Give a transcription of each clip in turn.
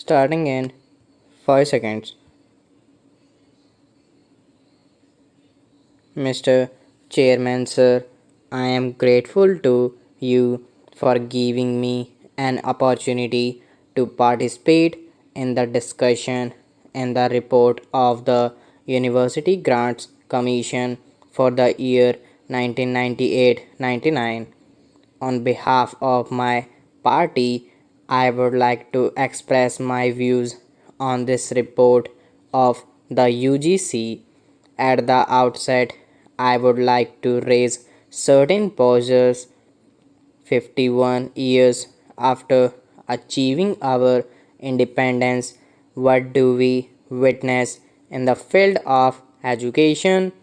Starting in 5 seconds. Mr. Chairman, sir, I am grateful to you for giving me an opportunity to participate in the discussion and the report of the University Grants Commission for the year 1998-99. On behalf of my party, I would like to express my views on this report of the UGC. At the outset, I would like to raise certain positives. 51 years after achieving our independence, what do we witness in the field of education?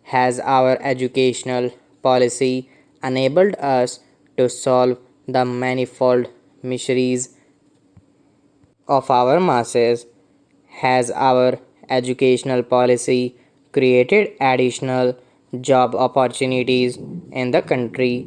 Has our educational policy enabled us to solve the manifold miseries of our masses? Has our educational policy created additional job opportunities in the country?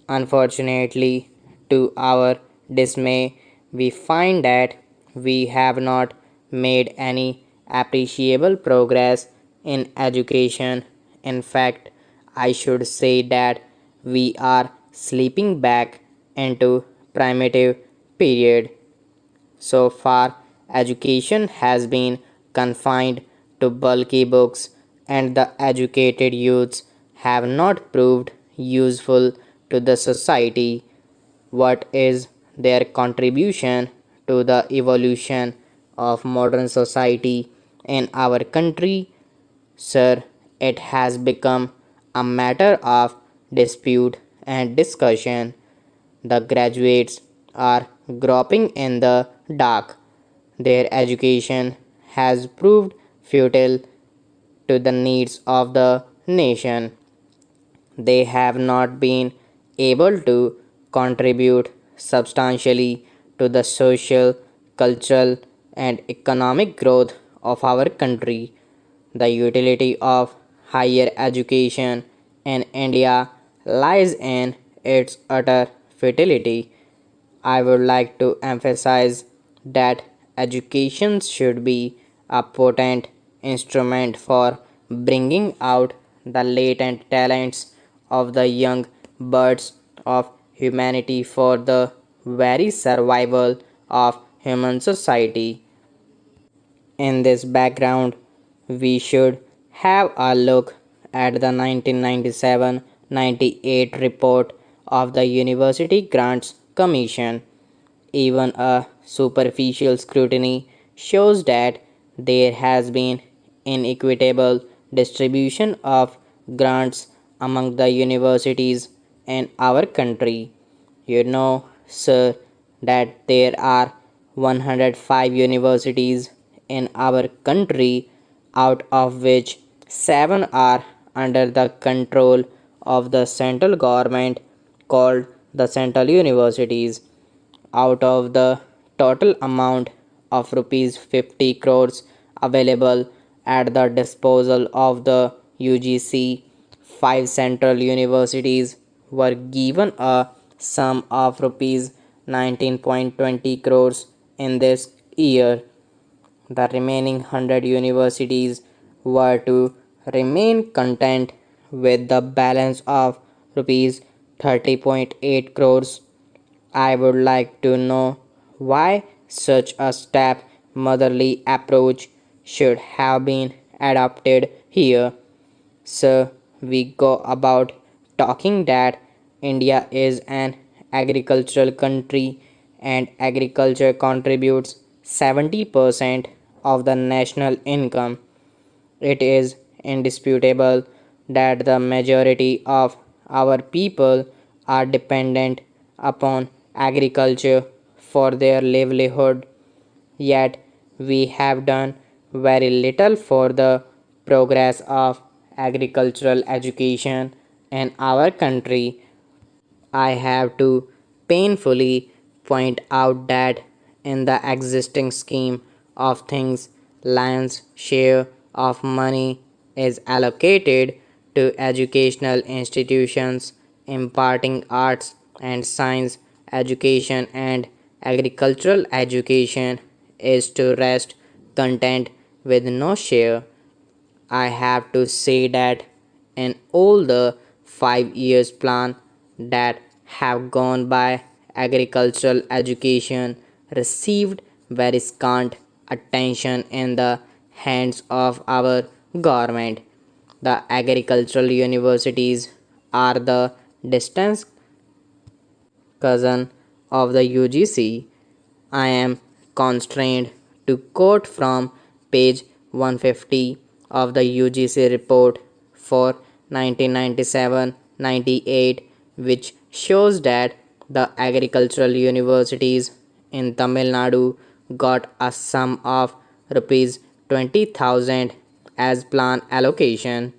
Unfortunately, to our dismay, we find that we have not made any appreciable progress in education. In fact, I should say that we are slipping back into primitive period. So far, education has been confined to bulky books, and the educated youths have not proved useful to the society. What is their contribution to the evolution of modern society in our country? Sir, it has become a matter of dispute and discussion. The graduates are groping in the dark. Their education has proved futile to the needs of the nation. They have not been able to contribute substantially to the social, cultural, and economic growth of our country. The utility of higher education in India lies in its utter futility. I would like to emphasize that education should be a potent instrument for bringing out the latent talents of the young birds of humanity for the very survival of human society. In this background, we should have a look at the 1997-98 report of the University Grants Commission. Even a superficial scrutiny shows that there has been inequitable distribution of grants among the universities in our country. You know, sir, that there are 105 universities in our country, out of which 7 are under the control of the central government called the central universities. Out of the total amount of rupees 50 crores available at the disposal of the UGC, 5 central universities were given a sum of rupees 19.20 crores in this year. The remaining 100 universities were to remain content with the balance of rupees 30.8 crores. I would like to know why such a step motherly approach should have been adopted here. So we go about talking that India is an agricultural country and agriculture contributes 70% of the national income. It is indisputable that the majority of our people are dependent upon agriculture for their livelihood, yet we have done very little for the progress of agricultural education in our country. I have to painfully point out that in the existing scheme of things, lion's share of money is allocated to educational institutions imparting arts and science education and agricultural education is to rest content with no share. I have to say that in all the 5 years plan that have gone by, agricultural education received very scant attention in the hands of our government. The agricultural universities are the distant cousin of the UGC. I am constrained to quote from page 150 of the UGC report for 1997-98, which shows that the agricultural universities in Tamil Nadu got a sum of rupees 20,000 as plan allocation.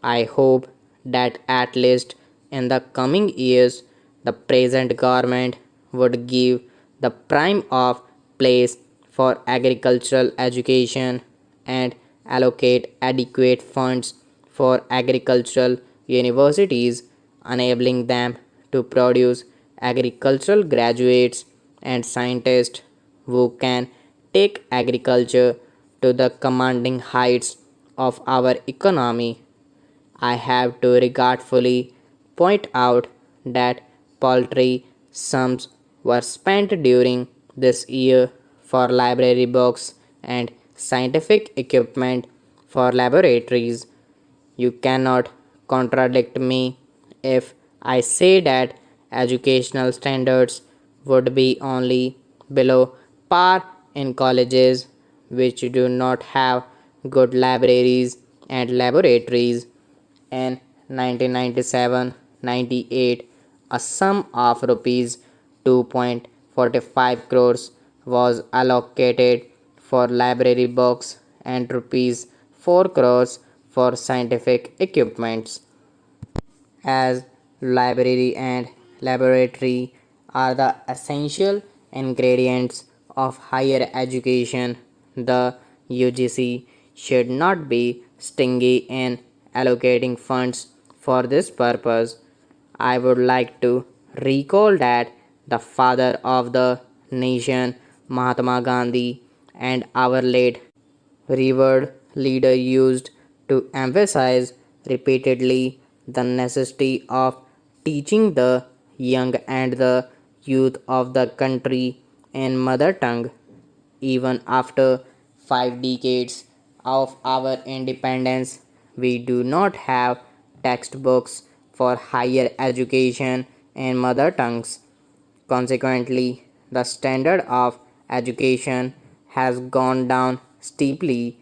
I hope that at least in the coming years the present government would give the prime of place for agricultural education and allocate adequate funds for agricultural universities, enabling them to produce agricultural graduates and scientists who can take agriculture to the commanding heights of our economy. I have to regretfully point out that paltry sums were spent during this year for library books and scientific equipment for laboratories. You cannot contradict me if I say that educational standards would be only below par in colleges which do not have good libraries and laboratories. In 1997-98, a sum of rupees 2.45 crores was allocated for library books and rupees 4 crores for scientific equipments. As library and laboratory are the essential ingredients of higher education, the UGC should not be stingy in allocating funds for this purpose. I would like to recall that the father of the nation, Mahatma Gandhi, and our late revered leader used to emphasize repeatedly the necessity of teaching the young and the youth of the country in mother tongue. Even after 5 decades of our independence, we do not have textbooks for higher education in mother tongues. Consequently, the standard of education has gone down steeply.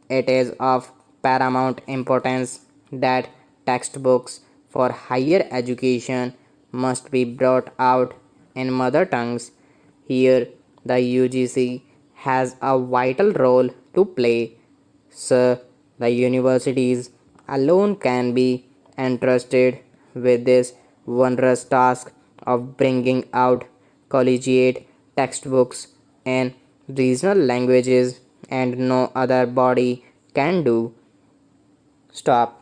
It is of paramount importance that textbooks for higher education must be brought out in mother tongues. Here, the UGC has a vital role to play. Sir, the universities alone can be entrusted with this wondrous task of bringing out collegiate textbooks in regional languages, and no other body can do. Stop.